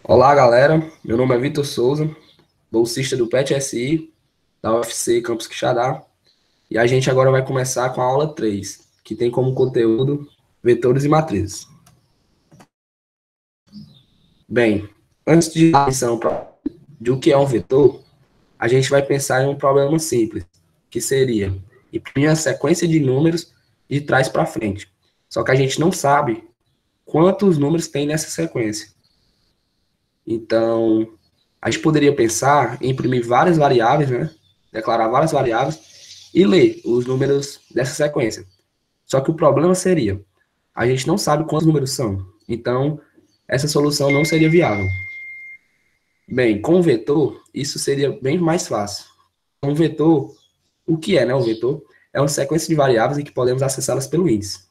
Olá, galera. Meu nome é Vitor Souza, bolsista do PET SI, da UFC Campus Quixadá. E a gente agora vai começar com a aula 3, que tem como conteúdo vetores e matrizes. Bem, antes de dar a definição de o que é um vetor, a gente vai pensar em um problema simples, que seria imprimir a sequência de números de trás para frente. Só que a gente não sabe quantos números tem nessa sequência. Então, a gente poderia pensar em imprimir várias variáveis, né? Declarar várias variáveis e ler os números dessa sequência. Só que o problema seria, a gente não sabe quantos números são. Então, essa solução não seria viável. Bem, com o vetor, isso seria bem mais fácil. Um vetor, o que é, né? Um vetor é uma sequência de variáveis em que podemos acessá-las pelo índice.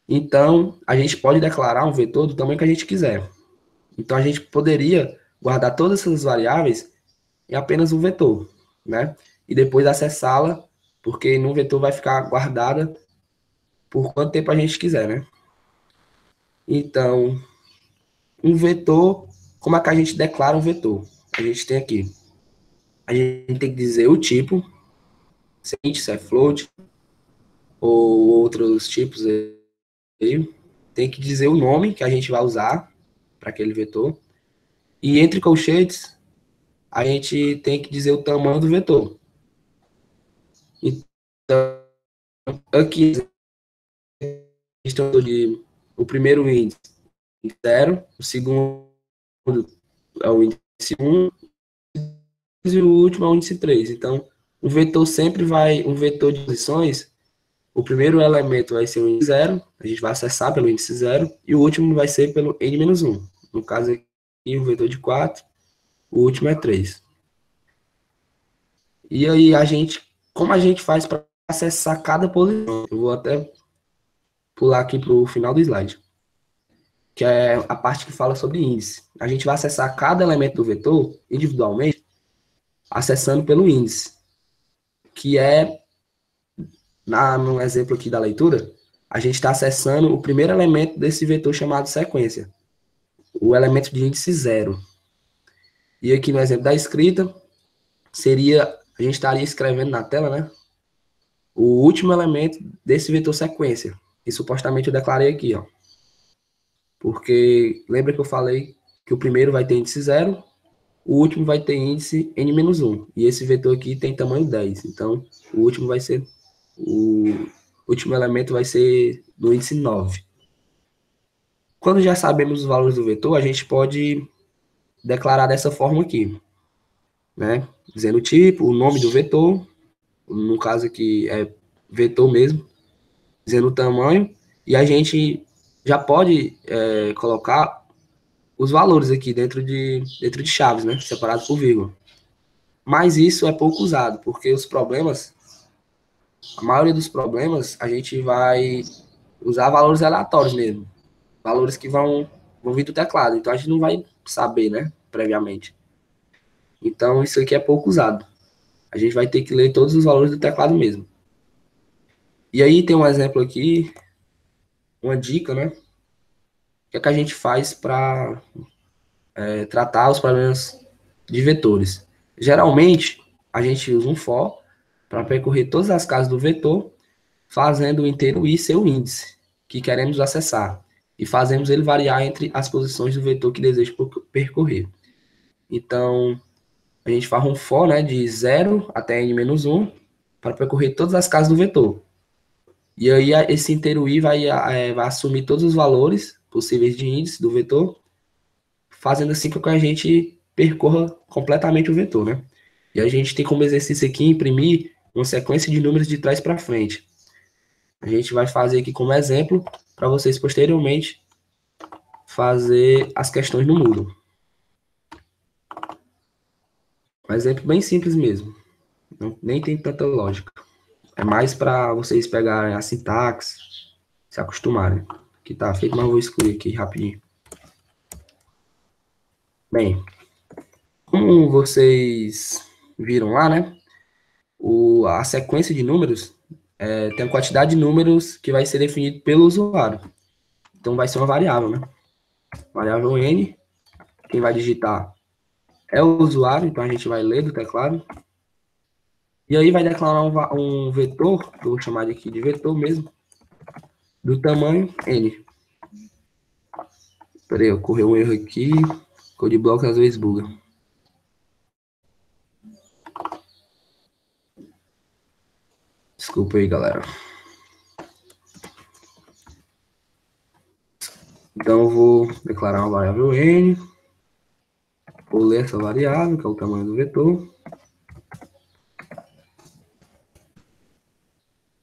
Então, a gente pode declarar um vetor do tamanho que a gente quiser. Então, a gente poderia guardar todas essas variáveis em apenas um vetor, né? E depois acessá-la, porque no vetor vai ficar guardada por quanto tempo a gente quiser, né? Então, um vetor, como é que a gente declara um vetor? A gente tem aqui, a gente tem que dizer o tipo, se é float, ou outros tipos aí, tem que dizer o nome que a gente vai usar para aquele vetor, e entre colchetes, a gente tem que dizer o tamanho do vetor. Então, aqui de o primeiro índice 0, o segundo é o índice 1 e o último é o índice 3. Então, o vetor sempre vai, um vetor de posições, o primeiro elemento vai ser o índice 0, a gente vai acessar pelo índice 0, e o último vai ser pelo n-1. No caso aqui, o vetor de 4, o último é 3. E aí, como a gente faz para acessar cada posição? Eu vou até pular aqui para o final do slide, que é a parte que fala sobre índice. A gente vai acessar cada elemento do vetor individualmente, acessando pelo índice, que é, no exemplo aqui da leitura, a gente está acessando o primeiro elemento desse vetor chamado sequência, o elemento de índice 0. E aqui no exemplo da escrita, a gente estaria escrevendo na tela, né, o último elemento desse vetor sequência, e supostamente eu declarei aqui, ó. Porque lembra que eu falei que o primeiro vai ter índice 0, o último vai ter índice n-1. E esse vetor aqui tem tamanho 10. Então, o último elemento vai ser do índice 9. Quando já sabemos os valores do vetor, a gente pode declarar dessa forma aqui, né? Dizendo o tipo, o nome do vetor, no caso aqui é vetor mesmo, dizendo o tamanho, e a gente já pode colocar os valores aqui dentro de chaves, né? Separados por vírgula. Mas isso é pouco usado, porque a maioria dos problemas, a gente vai usar valores aleatórios mesmo. Valores que vão vir do teclado. Então, a gente não vai saber, né, previamente. Então, isso aqui é pouco usado. A gente vai ter que ler todos os valores do teclado mesmo. E aí, tem um exemplo aqui, uma dica, né? O que a gente faz para tratar os problemas de vetores? Geralmente, a gente usa um for para percorrer todas as casas do vetor, fazendo o inteiro i seu índice, que queremos acessar, e fazemos ele variar entre as posições do vetor que deseja percorrer. Então, a gente faz um for, né, de 0 até n-1 para percorrer todas as casas do vetor. E aí esse inteiro i vai assumir todos os valores possíveis de índice do vetor, fazendo assim com que a gente percorra completamente o vetor, né? E a gente tem como exercício aqui imprimir uma sequência de números de trás para frente. A gente vai fazer aqui como exemplo para vocês posteriormente fazer as questões no Moodle. Um exemplo bem simples mesmo. Nem tem tanta lógica. É mais para vocês pegarem a sintaxe, se acostumarem. Aqui tá feito, mas eu vou excluir aqui rapidinho. Bem, como vocês viram lá, né? A sequência de números tem a quantidade de números que vai ser definido pelo usuário. Então vai ser uma variável, né? Variável n, quem vai digitar é o usuário, então a gente vai ler do teclado. E aí vai declarar um vetor, que eu vou chamar aqui de vetor mesmo, do tamanho n. Peraí, ocorreu um erro aqui. Code block às vezes buga. Desculpa aí, galera. Então eu vou declarar uma variável n. Vou ler essa variável, que é o tamanho do vetor.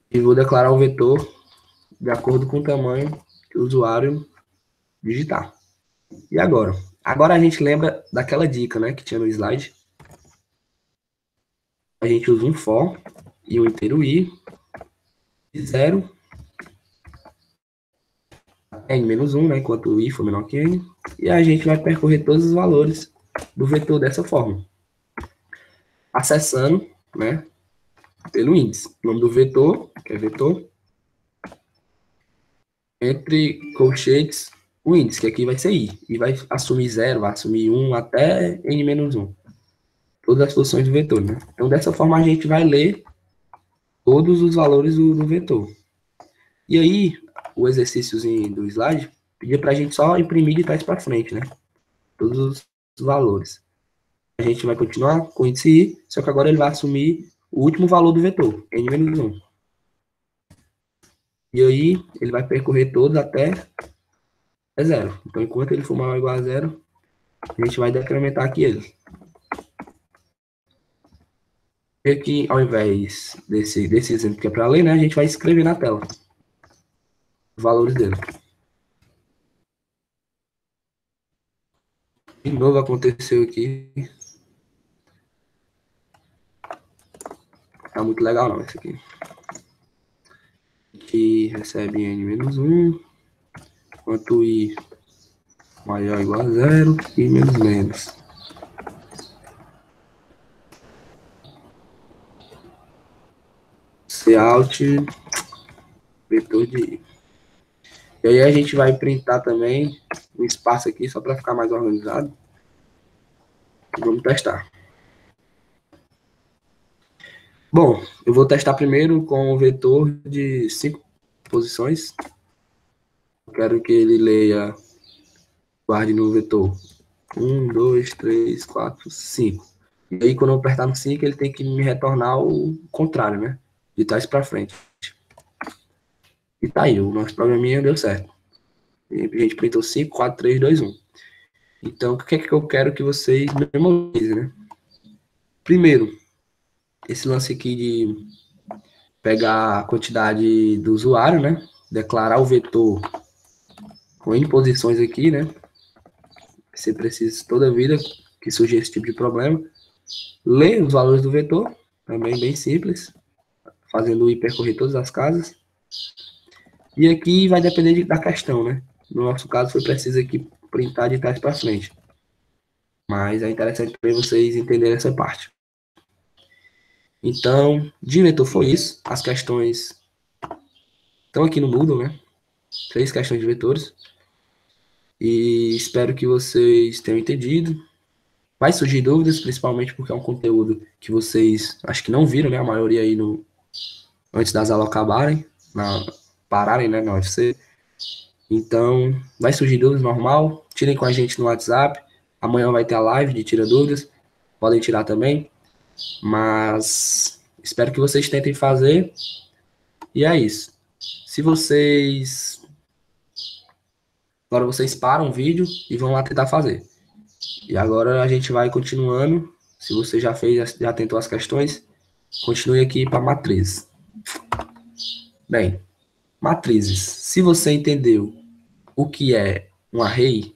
E vou declarar o vetor de acordo com o tamanho que o usuário digitar. E agora? Agora a gente lembra daquela dica, né, que tinha no slide. A gente usa um for e um inteiro i de 0 até n-1, né, enquanto o i for menor que n. E a gente vai percorrer todos os valores do vetor dessa forma. Acessando, né, pelo índice. O nome do vetor, que é vetor, entre colchetes, o índice, que aqui vai ser i. E vai assumir 0, vai assumir 1 até n-1. Todas as posições do vetor, né? Então, dessa forma, a gente vai ler todos os valores do vetor. E aí, o exercíciozinho do slide pedia para a gente só imprimir de trás para frente, né? Todos os valores. A gente vai continuar com o índice i, só que agora ele vai assumir o último valor do vetor, n-1. E aí, ele vai percorrer todos até 0. Então, enquanto ele for maior ou igual a 0, a gente vai decrementar aqui ele. E aqui, ao invés desse exemplo que é para ler, né, a gente vai escrever na tela os valores dele. De novo aconteceu aqui. Tá muito legal não, esse aqui. Que recebe n-1, enquanto i maior ou igual a 0 e menos. Cout, vetor de i. E aí a gente vai printar também um espaço aqui, só para ficar mais organizado. E vamos testar. Bom, eu vou testar primeiro com o vetor de 5 posições. Eu quero que ele leia, guarde no vetor 1, 2, 3, 4, 5. E aí, quando eu apertar no 5, ele tem que me retornar o contrário, né? De trás para frente. E tá aí, o nosso programinha deu certo. A gente printou 5, 4, 3, 2, 1. Então, o que é que eu quero que vocês memorizem, né? Primeiro, esse lance aqui de pegar a quantidade do usuário, né? Declarar o vetor com N posições aqui, né? Você precisa toda a vida que surgir esse tipo de problema. Ler os valores do vetor, também bem simples, fazendo o i percorrer todas as casas. E aqui vai depender da questão, né? No nosso caso, foi preciso aqui printar de trás para frente. Mas é interessante para vocês entenderem essa parte. Então, de vetor foi isso. As questões estão aqui no Moodle, né? 3 questões de vetores. E espero que vocês tenham entendido. Vai surgir dúvidas, principalmente porque é um conteúdo que vocês acho que não viram, né? A maioria aí antes das aulas acabarem, pararem, né, na UFC. Então, vai surgir dúvidas normal. Tirem com a gente no WhatsApp. Amanhã vai ter a live de Tira Dúvidas. Podem tirar também. Mas espero que vocês tentem fazer. E é isso. Se vocês... Agora vocês param o vídeo e vão lá tentar fazer. E agora a gente vai continuando. Se você já fez, já tentou as questões, continue aqui para matriz. Bem, matrizes. Se você entendeu o que é um array,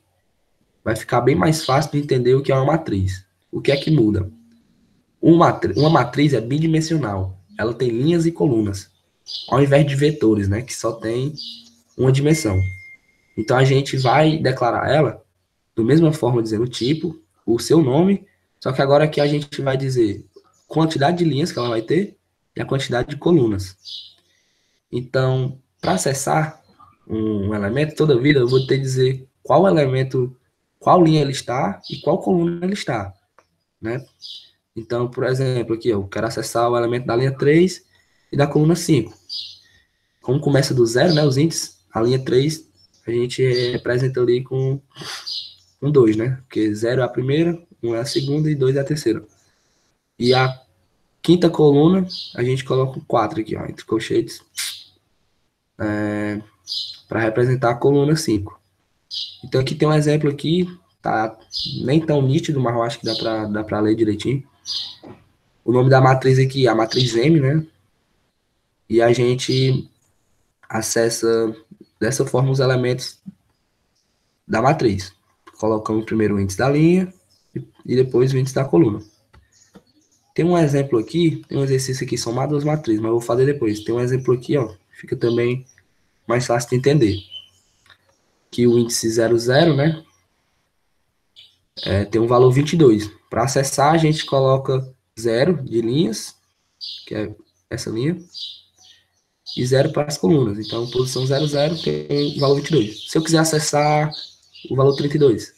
vai ficar bem mais fácil de entender o que é uma matriz. O que é que muda? Uma matriz é bidimensional. Ela tem linhas e colunas, ao invés de vetores, né, que só tem uma dimensão. Então, a gente vai declarar ela da mesma forma, dizendo o tipo, o seu nome, só que agora aqui a gente vai dizer quantidade de linhas que ela vai ter e a quantidade de colunas. Então, para acessar um elemento, toda vida eu vou ter que dizer qual elemento, qual linha ele está e qual coluna ele está, né? Então, por exemplo, aqui eu quero acessar o elemento da linha 3 e da coluna 5. Como começa do zero, né, os índices, a linha 3 a gente representa ali com um 2, né? Porque 0 é a primeira, 1 é a segunda e 2 é a terceira. E a quinta coluna, a gente coloca um 4 aqui, ó, entre colchetes, para representar a coluna 5. Então aqui tem um exemplo aqui, tá nem tão nítido, mas eu acho que dá para ler direitinho. O nome da matriz aqui é a matriz M, né? E a gente acessa dessa forma os elementos da matriz. Colocamos primeiro o índice da linha e depois o índice da coluna. Tem um exemplo aqui, tem um exercício aqui, somar duas matrizes, mas eu vou fazer depois. Tem um exemplo aqui, ó, fica também mais fácil de entender. Que o índice 00, né, tem um valor 22. Para acessar, a gente coloca 0 de linhas, que é essa linha, e 0 para as colunas. Então, posição 00 tem o valor 22. Se eu quiser acessar o valor 32,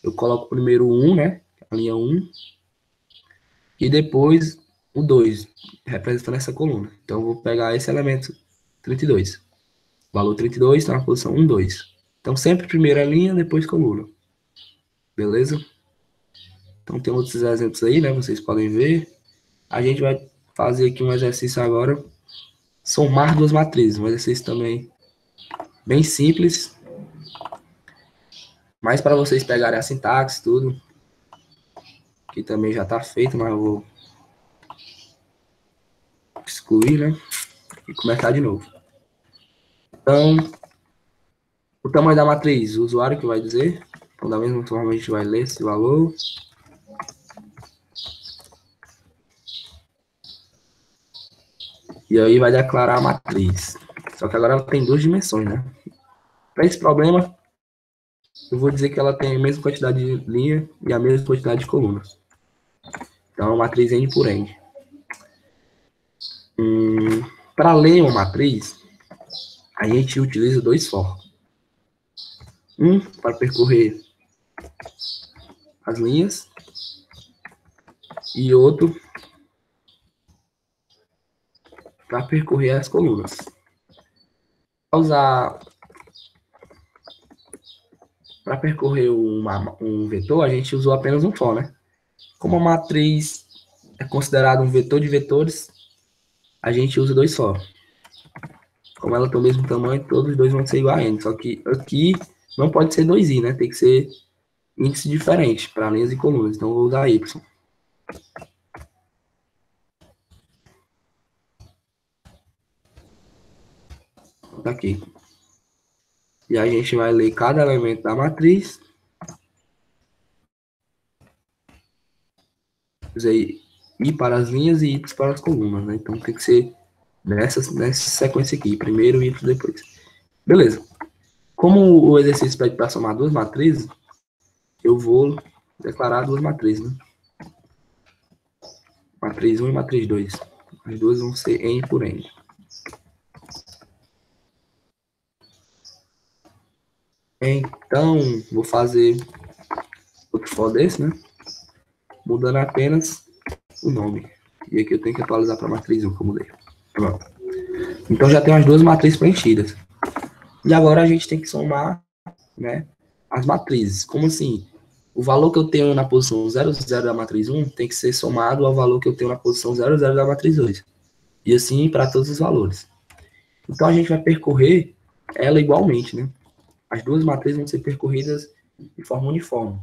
eu coloco primeiro o 1, né, a linha 1, e depois o 2, representando essa coluna. Então, eu vou pegar esse elemento 32. O valor 32 está na posição 1, 2. Então, sempre primeira linha, depois coluna. Beleza? Então, tem outros exemplos aí, né? Vocês podem ver. A gente vai fazer aqui um exercício agora. Somar duas matrizes. Um exercício também bem simples. Mas para vocês pegarem a sintaxe, tudo. Que também já está feito, mas eu vou excluir, né? E começar de novo. Então, o tamanho da matriz, o usuário que vai dizer. Então, da mesma forma, a gente vai ler esse valor. E aí vai declarar a matriz. Só que agora ela tem duas dimensões, né? Para esse problema, eu vou dizer que ela tem a mesma quantidade de linha e a mesma quantidade de colunas. Então, a matriz N por N. Para ler uma matriz, a gente utiliza dois for. Um para percorrer as linhas e outro para percorrer as colunas. Para percorrer um vetor, a gente usou apenas um for, né? Como a matriz é considerada um vetor de vetores, a gente usa dois for. Como ela tem o mesmo tamanho, todos os dois vão ser igual a n. Só que aqui não pode ser 2i, né? Tem que ser índice diferente para linhas e colunas. Então, eu vou usar y. Tá aqui. E a gente vai ler cada elemento da matriz. Usei i para as linhas e y para as colunas, né? Então, tem que ser nessa sequência aqui. Primeiro, y depois. Beleza. Como o exercício pede para somar duas matrizes, eu vou declarar duas matrizes, né? Matriz 1 e matriz 2. As duas vão ser n por n. Então, vou fazer outro for desse, né? Mudando apenas o nome. E aqui eu tenho que atualizar para a matriz 1, que eu mudei. Pronto. Então, já tem as duas matrizes preenchidas. E agora a gente tem que somar, né, as matrizes. Como assim? O valor que eu tenho na posição 00 da matriz 1 tem que ser somado ao valor que eu tenho na posição 00 da matriz 2. E assim para todos os valores. Então, a gente vai percorrer ela igualmente, né? As duas matrizes vão ser percorridas de forma uniforme.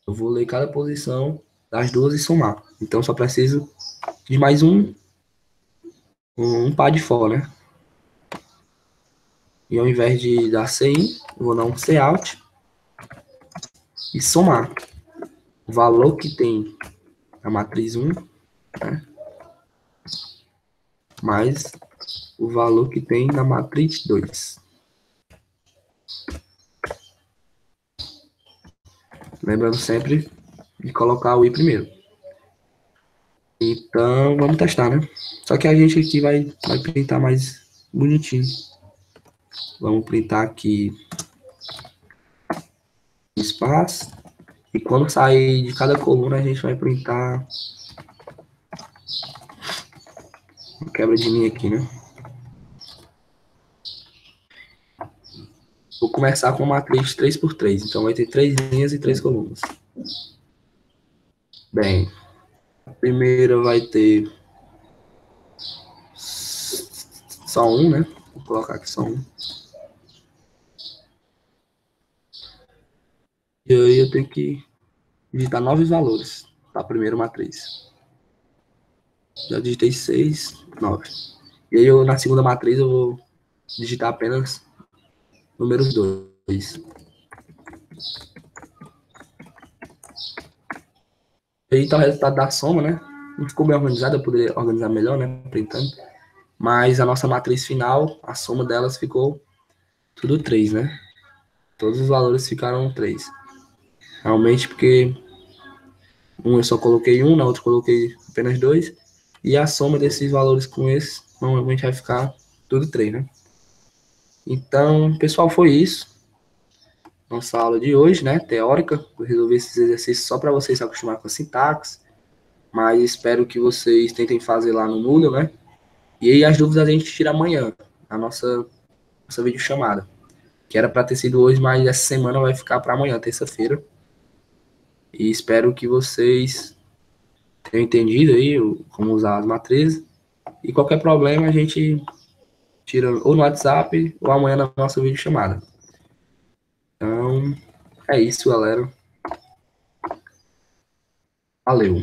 Eu vou ler cada posição das duas e somar. Então, só preciso de mais um par de for, né? E ao invés de dar CIN, eu vou dar um Cout e somar o valor que tem na matriz 1, né? Mais o valor que tem na matriz 2. Lembrando sempre de colocar o i primeiro. Então, vamos testar, né? Só que a gente aqui vai printar mais bonitinho. Vamos printar aqui espaço. E quando sair de cada coluna, a gente vai printar uma quebra de linha aqui, né? Vou começar com uma matriz 3x3, então vai ter 3 linhas e 3 colunas. Bem, a primeira vai ter só um, né? Vou colocar aqui só um. E aí eu tenho que digitar 9 valores para a primeira matriz. Já digitei 6, 9. E aí eu, na segunda matriz eu vou digitar apenas números 2. Aí tá o resultado da soma, né? Não ficou bem organizado, eu poderia organizar melhor, né? Printando. Mas a nossa matriz final, a soma delas ficou tudo 3, né? Todos os valores ficaram 3. Realmente porque um eu só coloquei um, na outra eu coloquei apenas 2. E a soma desses valores com esses, normalmente vai ficar tudo 3, né? Então, pessoal, foi isso. Nossa aula de hoje, né? Teórica. Eu resolvi esses exercícios só para vocês se acostumar com a sintaxe. Mas espero que vocês tentem fazer lá no Moodle, né? E aí as dúvidas a gente tira amanhã, na nossa videochamada. Que era para ter sido hoje, mas essa semana vai ficar para amanhã, terça-feira. E espero que vocês tenham entendido aí como usar as matrizes. E qualquer problema a gente tira ou no WhatsApp ou amanhã na nossa videochamada. Então, é isso, galera. Valeu.